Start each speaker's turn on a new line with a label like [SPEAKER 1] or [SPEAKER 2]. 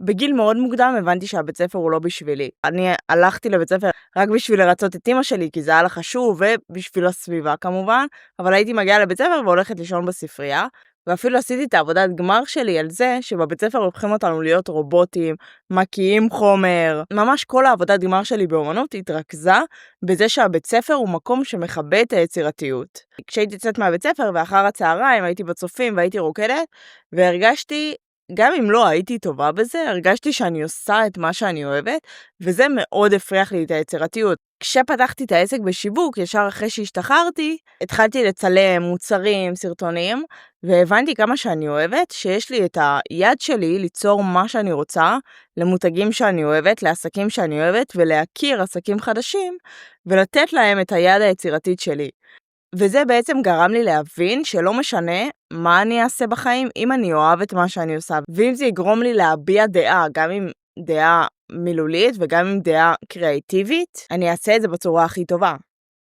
[SPEAKER 1] בגיל מאוד מוקדם הבנתי שהבית ספר הוא לא בשבילי. אני הלכתי לבית ספר רק בשביל לרצות את אמא שלי, כי זה היה לה חשוב, ובשביל הסביבה כמובן, אבל הייתי מגיעה לבית ספר והולכת לישון בספרייה, ואפילו עשיתי את העבודת גמר שלי על זה שבבית ספר לוקחים אותנו להיות רובוטים, מקיאים חומר. ממש כל העבודת גמר שלי באומנות התרכזה בזה שהבית ספר הוא מקום שמכבד את היצירתיות. כשהייתי יוצאת מהבית ספר ואחר הצהריים הייתי בצופים והייתי רוקדת, והרגשתי, גם אם לא הייתי טובה בזה, הרגשתי שאני עושה את מה שאני אוהבת, וזה מאוד הפריח לי את היצירתיות. כשפתחתי את העסק בשיווק, ישר אחרי שהשתחררתי, התחלתי לצלם מוצרים, סרטונים, והבנתי כמה שאני אוהבת, שיש לי את היד שלי ליצור מה שאני רוצה, למותגים שאני אוהבת, לעסקים שאני אוהבת, ולהכיר עסקים חדשים, ולתת להם את היד היצירתית שלי. וזה בעצם גרם לי להבין שלא משנה מה אני אעשה בחיים, אם אני אוהב את מה שאני עושה, ואם זה יגרום לי להביע דעה, גם עם דעה מילולית וגם עם דעה קריאטיבית, אני אעשה את זה בצורה הכי טובה.